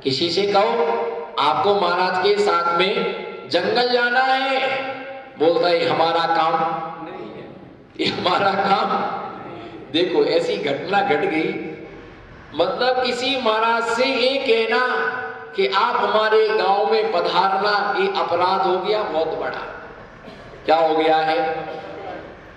किसी से कहो आपको महाराज के साथ में जंगल जाना है, बोलता है हमारा काम नहीं है, ये हमारा काम। देखो ऐसी घटना घट गई, मतलब किसी महाराज से ये कहना कि आप हमारे गांव में पधारना, ये अपराध हो गया बहुत बड़ा। क्या हो गया है?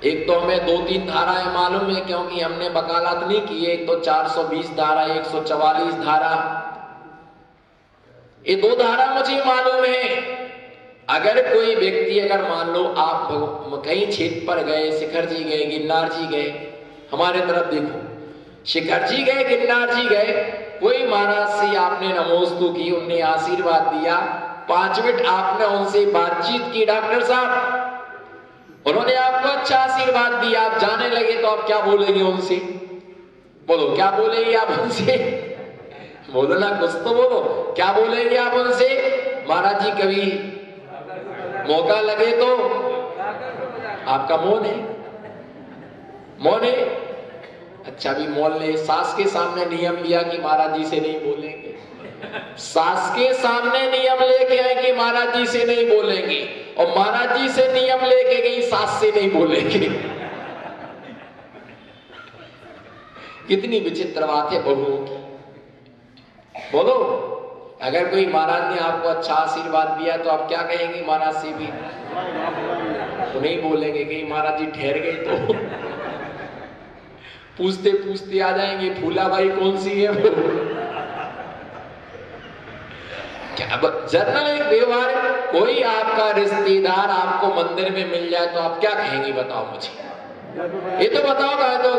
एक तो हमें 2-3 धाराएं मालूम है क्योंकि हमने वकालत नहीं की। एक तो 420 धारा, 144 धारा, ये 2 धारा मुझे मालूम है। अगर कोई व्यक्ति, अगर मान लो आप कहीं क्षेत्र पर गए, शिखर जी गए, गिरनार जी गए, हमारे तरफ देखो, शिखर जी गए, गिरनार जी गए, कोई महाराज से आपने नमोस्तु की, उनने आशीर्वाद दिया, 5 मिनट आपने उनसे बातचीत की, डॉक्टर साहब उन्होंने आपको अच्छा आशीर्वाद दिया, आप जाने लगे तो आप क्या बोलेंगे उनसे? बोलो क्या बोलेंगे आप उनसे? बोलो ना, कुछ तो बोलो, क्या बोलेंगे आप उनसे? महाराज जी कभी मौका लगे तो, आपका मौन है, मौन है, अच्छा भी मौन ले। सास के सामने नियम लिया कि महाराज जी से नहीं बोलेंगे, सास के सामने नियम लेके आए कि महाराज जी से नहीं बोलेंगे, और महाराज जी से नियम लेके गई सास से नहीं बोलेंगे। कितनी विचित्र बात है बहुओं की। बोलो, अगर कोई महाराज ने आपको अच्छा आशीर्वाद दिया तो आप क्या कहेंगे? महाराज से भी तो नहीं बोलेंगे, कहीं महाराज जी ठहर गए तो पूछते पूछते आ जाएंगे, फूला भाई कौन सी है वो? क्या जनरल एक व्यवहार, कोई आपका रिश्तेदार आपको मंदिर में मिल जाए तो आप क्या कहेंगे? बताओ मुझे, ये तो बताओ। तो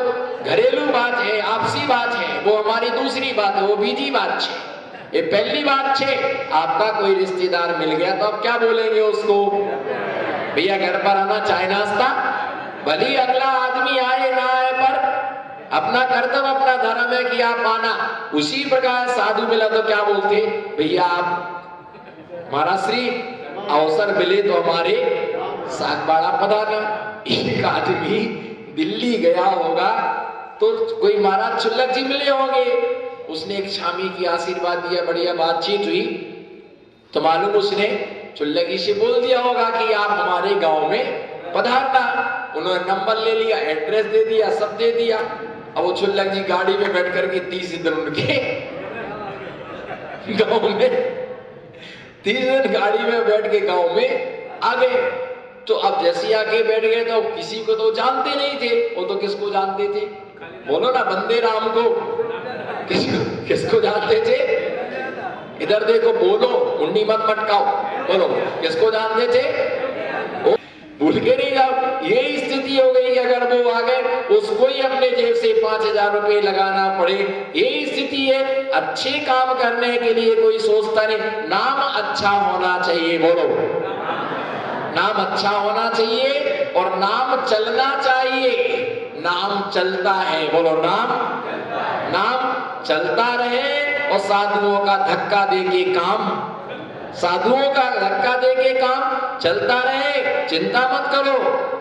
घरेलू बात है, आपसी बात है, वो हमारी दूसरी बात है, वो बीजी बात है। ये पहली बात है, आपका कोई रिश्तेदार मिल गया तो आप क्या बोलेंगे उसको? भैया घर पर आना, चाय नाश्ता। भले अगला आदमी आए ना आए, पर अपना कर्तव्य, अपना धर्म है कि आप आना। उसी प्रकार साधु मिला तो क्या बोलते? भैया आप महाराज श्री अवसर मिले तो हमारे सागबाड़ा पधारना। एक आदमी दिल्ली गया होगा तो कोई महाराज चुल्लक जी मिले होंगे, उसने एक स्वामी की आशीर्वाद दिया, बढ़िया बातचीत हुई, तो मालूम उसने चुल्लक जी से बोल दिया होगा कि आप हमारे गांव में पधारना। उन्होंने नंबर ले लिया, एड्रेस दे दिया, सब दे दिया। अब वो चुल्लक जी गाड़ी में बैठ करके 30 दिन उनके गांव में, 30 दिन गाड़ी में बैठ के गांव में आ गए। तो अब जैसे आके बैठ गए तो किसी को तो जानते नहीं थे, वो तो किसको जानते थे? बोलो ना, बंदे राम को किसको जानते थे? इधर देखो, बोलो, मुंडी मत मटकाओ, बोलो किसको जानते थे? भूल के नहीं जाओ। ये स्थिति हो गई, अगर वो आ गए उसको ही अपने जेब से 5000 रुपए लगाना पड़े, ये स्थिति है। अच्छे काम करने के लिए कोई सोचता नहीं, नाम अच्छा होना चाहिए। बोलो, नाम अच्छा होना चाहिए और नाम चलना चाहिए। नाम चलता है, बोलो नाम चलता रहे। और साधुओं का धक्का देके काम, साधुओं का धक्का देके काम चलता रहे। चिंता मत करो,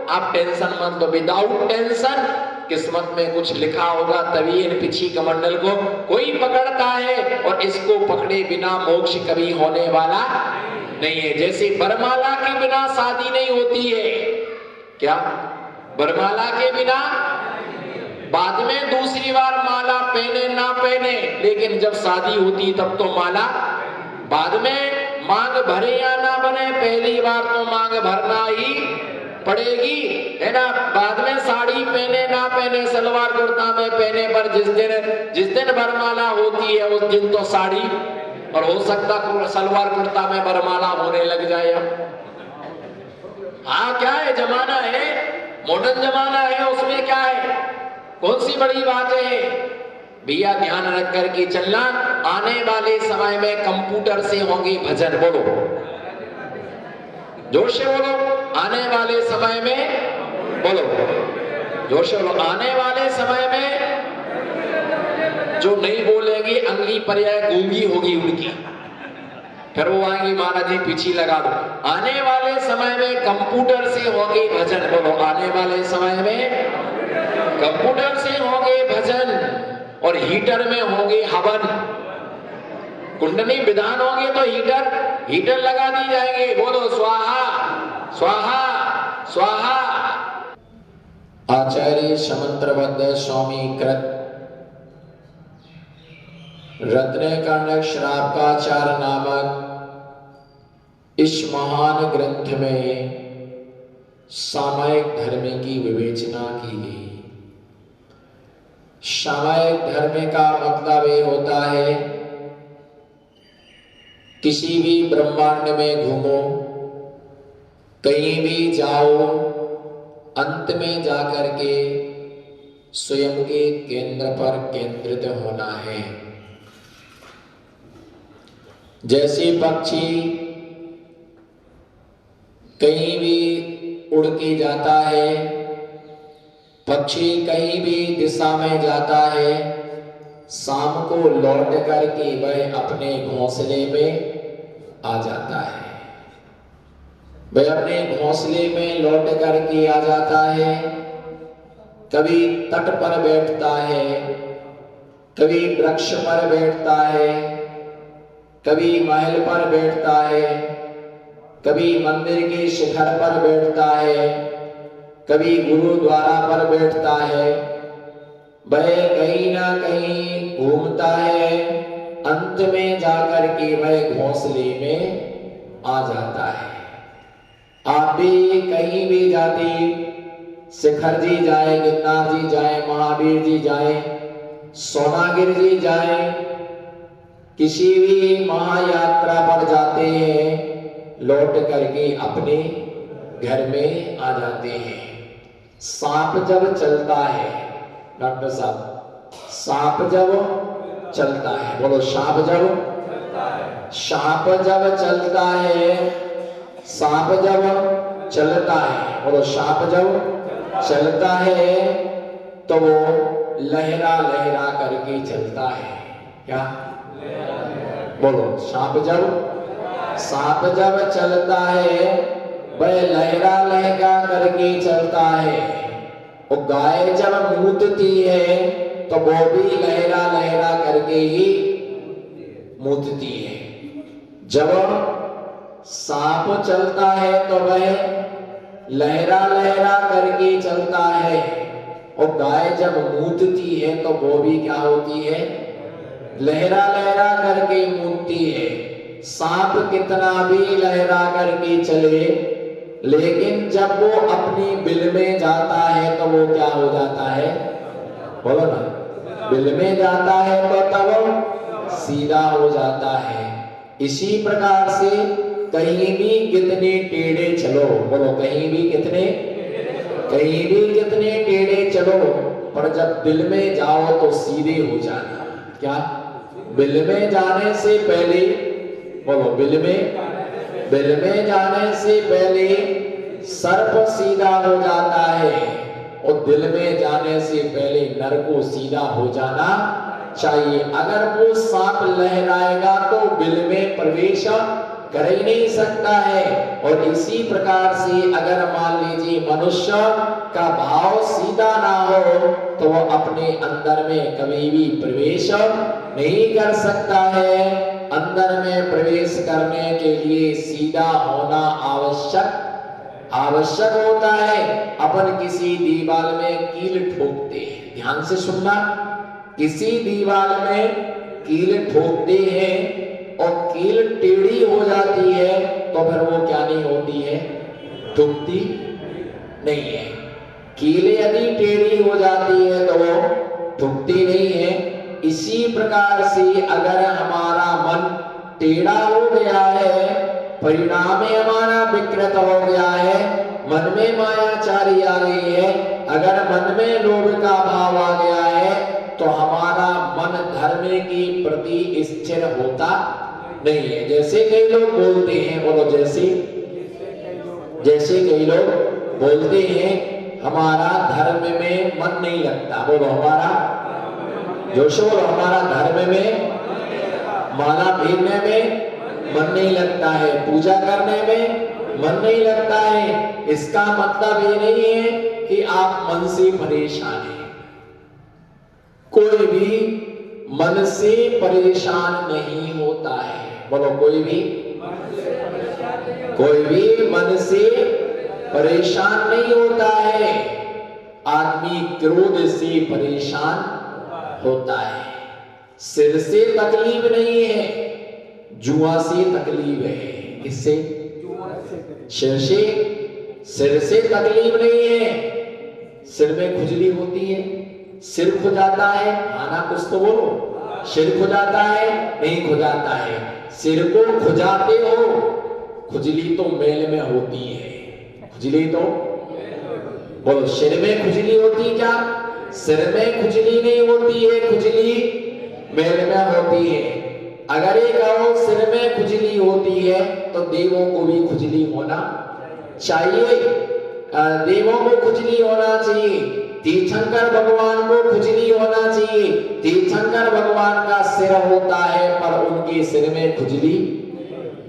आप टेंशन मत लो। विदाउट टेंशन किस्मत में कुछ लिखा होगा, तभी इन पिछी कमंडल को कोई पकड़ता है, और इसको पकड़े बिना मोक्ष कभी होने वाला नहीं है। जैसे बरमाला के बिना शादी नहीं होती है, क्या बरमाला के बिना? बाद में दूसरी बार माला पहने ना पहने, लेकिन जब शादी होती तब तो माला। बाद में मांग भरे या ना बने, पहली बार तो मांग भरना ही पड़ेगी, है ना। बाद में साड़ी पहने ना पहने, सलवार कुर्ता में पहने, पर जिस दिन बरमाला होती है उस दिन तो साड़ी, और हो सकता सलवार कुर्ता में बरमाला होने लग जाए। हाँ, क्या है, जमाना है, मॉडर्न जमाना है, उसमें क्या है, कौन सी बड़ी बात है? भैया ध्यान रख करके चलना, आने वाले समय में कंप्यूटर से होंगे भजन। बोलो, जोर से बोलो, आने वाले समय में, बोलो जोर से बोलो, आने वाले समय में जो नहीं बोलेंगे अगली पर्याय गूंगी होगी उनकी, फिर वो आएंगे महाराज जी पीछे लगा दो। आने वाले समय में कंप्यूटर से होगी भजन। बोलो, आने वाले समय में कंप्यूटर से होंगे भजन और हीटर में होंगे हवन। कुंडली विधान होंगे तो हीटर लगा दी जाएंगे। बोलो स्वाहा स्वाहा स्वाहा। आचार्य समंत्रबद्ध स्वामी कृत रत्नकर्णक श्रावकाचार्य नामक इस महान ग्रंथ में सामायिक धर्म की विवेचना की गई। सामायिक धर्म का मतलब ये होता है किसी भी ब्रह्मांड में घूमो, कहीं भी जाओ, अंत में जाकर के स्वयं के केंद्र पर केंद्रित होना है। जैसे पक्षी कहीं भी उड़ के जाता है, पक्षी कहीं भी दिशा में जाता है, शाम को लौट करके वह अपने घोंसले में आ जाता है। वह अपने घोंसले में लौट करके आ जाता है। कभी तट पर बैठता है, कभी वृक्ष पर बैठता है, कभी महल पर बैठता है, कभी मंदिर के शिखर पर बैठता है, कभी गुरुद्वारा पर बैठता है। वह कहीं ना कहीं घूमता है, अंत में जाकर के वह घोंसले में आ जाता है। आप भी कहीं भी जाते, शिखर जी जाए, गिरनार जी जाए, महावीर जी जाए, सोनागिर जी जाए, किसी भी महायात्रा पर जाते हैं, लौट करके अपने घर में आ जाते हैं। सांप जब चलता है, डॉक्टर साहब, सांप जब चलता है, बोलो सांप जब चलता है, सांप जब चलता है, सांप जब चलता है, बोलो सांप जब चलता है तो वो लहरा लहरा करके चलता है। क्या बोलो? सांप जब चलता है वह लहरा लहरा करके चलता है। और गाय जब मूतती है तो वो भी लहरा लहरा करके ही मूतती है। जब सांप चलता है तो वह लहरा लहरा करके चलता है, और गाय जब मूतती है तो वो भी क्या होती है? लहरा लहरा करके मूतती है। सांप कितना भी लहरा करके चले, लेकिन जब वो अपनी बिल में जाता है तो वो क्या हो जाता है? बोलो ना, बिल में जाता है तो तब सीधा हो जाता है। इसी प्रकार से कहीं भी कितने टेढ़े चलो, बोलो कहीं भी कितने टेढ़े चलो, पर जब बिल में जाओ तो सीधे हो जाना। क्या? बिल में जाने से पहले, बोलो बिल में जाने से पहले सर्प सीधा हो जाता है, और दिल में जाने से पहले नर को सीधा हो जाना चाहिए। अगर वो सांप लहराएगा तो बिल में प्रवेश कर ही नहीं सकता है। और इसी प्रकार से अगर मान लीजिए मनुष्य का भाव सीधा ना हो तो वो अपने अंदर में कभी भी प्रवेश नहीं कर सकता है। अंदर में प्रवेश करने के लिए सीधा होना आवश्यक होता है। अपन किसी दीवार में कील ठोकते हैं, ध्यान से सुनना, किसी दीवार में कील ठोकते हैं और कील टेढ़ी हो जाती है तो फिर वो क्या नहीं होती है? ठुकती नहीं है। कील यदि टेढ़ी हो जाती है तो वो ठुकती नहीं है। इसी प्रकार से अगर हमारा मन टेढ़ा हो गया है, परिणाम में हमारा विकृत हो गया है, मन में मायाचारी आ गई है, अगर मन में लोभ का भाव आ गया है तो हमारा मन धर्म के प्रति स्थिर होता नहीं है। जैसे कई लोग बोलते हैं, बोलो जैसे कई लोग बोलते हैं हमारा धर्म में मन नहीं लगता, बोलो हमारा जोश, बोलो हमारा धर्म में माला फेरने में मन नहीं लगता है, पूजा करने में मन नहीं लगता है। इसका मतलब ये नहीं है कि आप मन से परेशान हैं। कोई भी मन से परेशान नहीं होता है। बोलो कोई भी मन से परेशान नहीं होता है। आदमी क्रोध से परेशान होता है। सिर से तकलीफ नहीं है, जुआ से तकलीफ है। किससे? सिर से तकलीफ नहीं है। सिर में खुजली होती है, सिर खुजाता है, आना कुछ तो बोलो। सिर खुजाता है, नहीं खुजाता है। सिर को खुजाते हो, खुजली तो मेल में होती है। खुजली तो बोलो, सिर में खुजली होती क्या? सिर में खुजली नहीं होती है, खुजली मेल में होती है। अगर ये कहो सिर में खुजली होती है तो देवों को भी खुजली होना चाहिए। देवों को खुजली होना चाहिए। तीर्थंकर भगवान को खुजली होना चाहिए। तीर्थंकर भगवान का सिर होता है पर उनके सिर में खुजली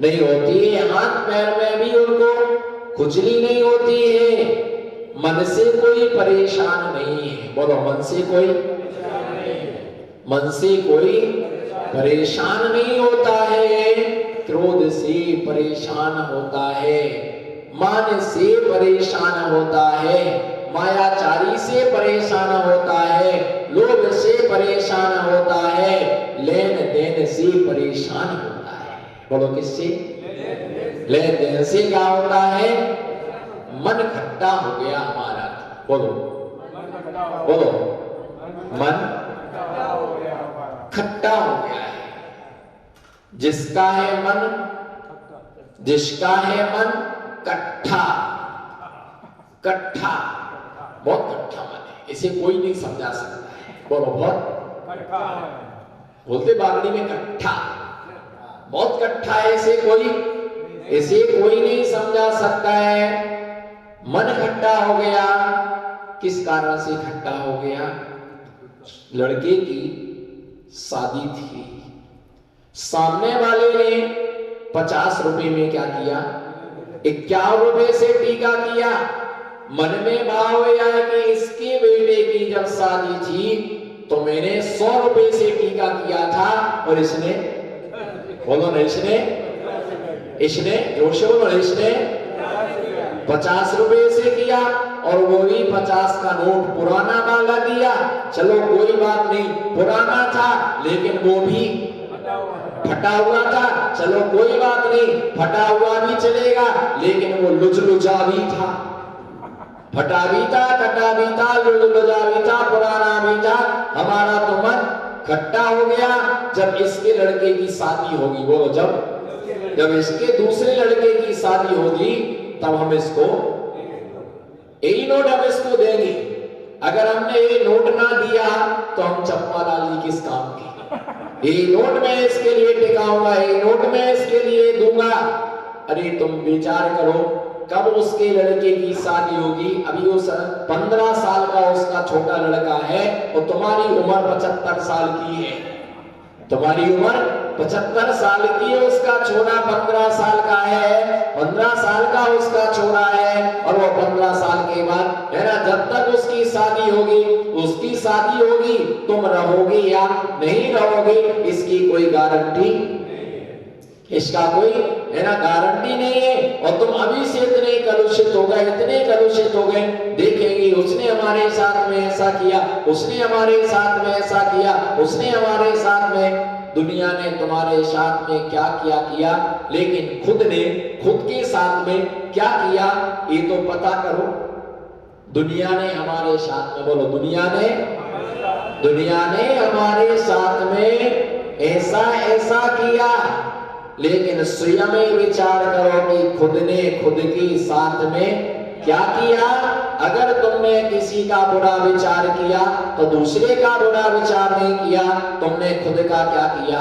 नहीं होती है। हाथ पैर में भी उनको खुजली नहीं होती है। मन से कोई परेशान नहीं है। बोलो मन से कोई परेशान नहीं होता है। क्रोध से परेशान होता है, मान से परेशान होता है, मायाचारी से परेशान होता है, लोभ से परेशान होता है, लेन देन से परेशान होता है। बोलो किससे? लेन देन से क्या होता है? मन खट्टा हो गया हमारा। बोलो मन खट्टा हो गया है। जिसका है मन कट्ठा, बहुत कट्ठा मन है। इसे कोई नहीं समझा सकता है। बोलो बहुत बोलते बागड़ी में कट्ठा, बहुत कट्ठा है। इसे कोई नहीं समझा सकता है। मन खट्टा हो गया। किस कारण से खट्टा हो गया? लड़के की शादी थी, सामने वाले ने 50 रुपए में क्या किया? 51 रुपए से टीका किया। मन में भाव आया कि इसके बेटे की जब शादी थी तो मैंने 100 रुपए से टीका किया था और इसने बोलो ना, इसने जोर से बोलो, इसने 50 रुपए से किया और वो भी 50 का नोट पुराना वाला दिया। चलो कोई बात नहीं, पुराना था लेकिन वो भी फटा हुआ था। चलो कोई बात नहीं, फटा हुआ भी चलेगा लेकिन वो लुचा भी था। फटा भी था, कटा भी था, लुचा भी था, पुराना भी था। हमारा तो मन खट्टा हो गया। जब इसके लड़के की शादी होगी, बोलो जब इसके दूसरे लड़के की शादी होगी तब हम इसको यही नोट हम इसको देंगे। अगर हमने ये नोट ना दिया तो हम चप्पा डाली किस काम की? ये नोट मैं इसके लिए टिकाऊंगा, ये नोट मैं इसके लिए दूंगा। अरे तुम विचार करो, कब उसके लड़के की शादी होगी? अभी वो 15 साल का उसका छोटा लड़का है और तुम्हारी उम्र 75 साल की है। तुम्हारी उम्र 75 साल की है, उसका छोरा 15 साल का है। 15 साल का उसका छोरा है और वो 15 साल के बाद है ना, जब तक उसकी शादी होगी तुम रहोगे या नहीं रहोगे इसकी कोई गारंटी, इसका कोई है ना गारंटी नहीं है। और तुम अभी से इतने कलुषित हो गए, देखेंगे उसने हमारे साथ में ऐसा किया, उसने हमारे साथ में ऐसा किया, उसने हमारे साथ में। दुनिया ने तुम्हारे साथ में क्या किया, लेकिन खुद के साथ में क्या किया ये तो पता करो। दुनिया ने हमारे साथ में, बोलो दुनिया ने हमारे साथ में ऐसा किया, लेकिन स्वयं विचार करो कि खुद ने खुद के साथ में क्या किया। अगर तुमने किसी का बुरा विचार किया तो दूसरे का बुरा विचार नहीं किया, तुमने खुद का क्या किया?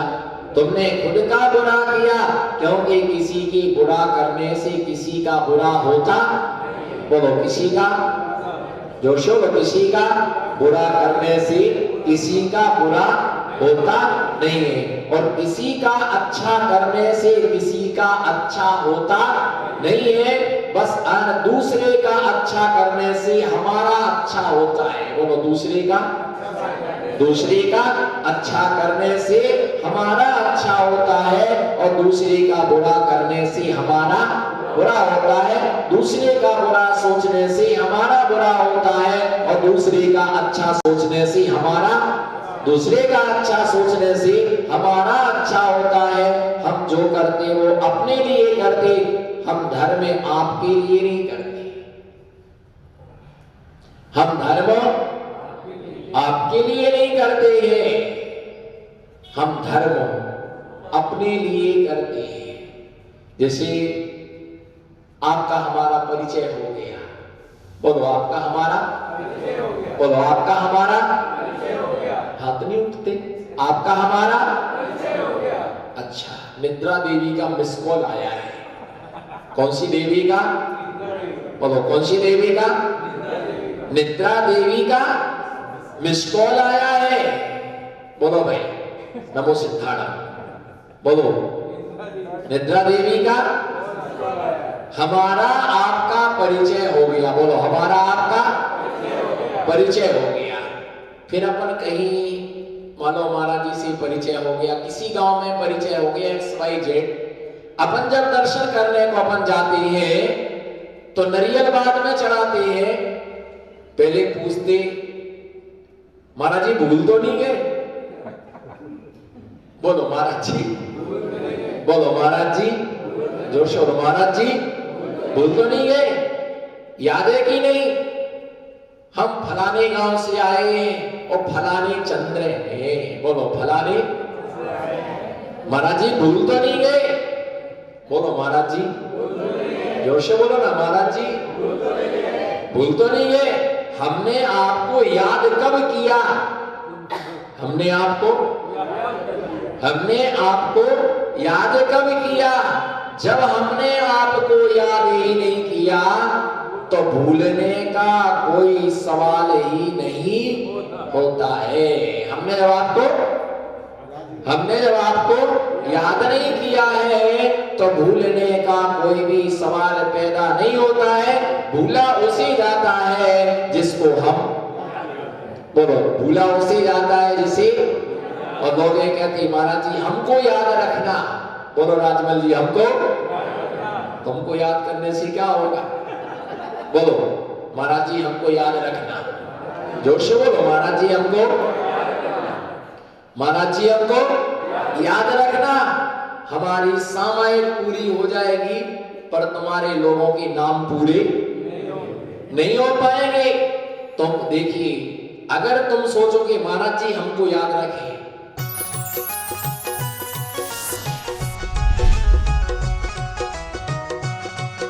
तुमने खुद का बुरा किया, क्योंकि किसी की बुरा करने से किसी का बुरा होता, बोलो किसी का, जोर से बोलो, किसी का बुरा करने से किसी का बुरा होता नहीं है, और किसी का अच्छा करने से किसी का अच्छा होता नहीं है। बस दूसरे का अच्छा करने से हमारा अच्छा होता है। बोलो, दूसरे का अच्छा करने से हमारा अच्छा होता है और दूसरे का बुरा करने से हमारा बुरा होता है। दूसरे का बुरा सोचने से हमारा बुरा होता है और दूसरे का अच्छा सोचने से हमारा अच्छा होता है। हम जो करते वो अपने लिए करते, हम धर्म आपके लिए नहीं करते। हम धर्म आपके लिए नहीं करते हैं, हम धर्म अपने लिए करते हैं। जैसे आपका हमारा परिचय हो गया। बोलो, आपका हमारा बोलो, आपका हमारा हाथ नहीं उठते। आपका हमारा अच्छा, निद्रा देवी का मिस कॉल आया है। कौन सी देवी का? बोलो, कौन सी देवी का? निद्रा देवी का मिस कॉल आया है। बोलो भाई, नमो सिद्धार्थ। बोलो, निद्रा देवी का हमारा आपका परिचय हो गया। बोलो, हमारा आपका परिचय हो गया। फिर अपन कहीं मानो महाराज जी से परिचय हो गया, किसी गांव में परिचय हो गया, XYZ। अपन जब दर्शन करने को अपन जाते हैं तो नरियल बाद में चढ़ाते हैं। पहले पूछते, महाराज जी भूल तो नहीं गए? बोलो महाराज जी, बोलो महाराज जी, जोर से बोलो, महाराज जी भूल तो नहीं गए? याद है कि नहीं? हम फलाने गांव से आए हैं और फलाने चंद्र हैं। बोलो, फलाने। महाराज जी भूल तो नहीं गए? बोलो महाराज जी, जोर से बोलो ना, महाराज जी भूल तो नहीं गए? हमने आपको याद कब किया? हमने आपको याद कब किया? जब हमने आपको याद ही नहीं किया तो भूलने का कोई सवाल ही नहीं होता है। हमने जब आपको याद नहीं किया है तो भूलने का कोई भी सवाल पैदा नहीं होता है। भूला उसे जाता है जिसको हम, बोलो, भूला उसे जाता है जिसे। और लोग ये कहते हैं, महाराज जी हमको याद रखना। बोलो राजमल जी, तुमको याद करने से क्या होगा? बोलो, महाराज जी हमको याद रखना। जोर से बोलो, महाराज जी हमको याद रखना। हमारी सामायिक पूरी हो जाएगी पर तुम्हारे लोगों के नाम पूरे नहीं हो पाएंगे। तुम देखिए, अगर तुम सोचोगे महाराज जी हमको याद रखें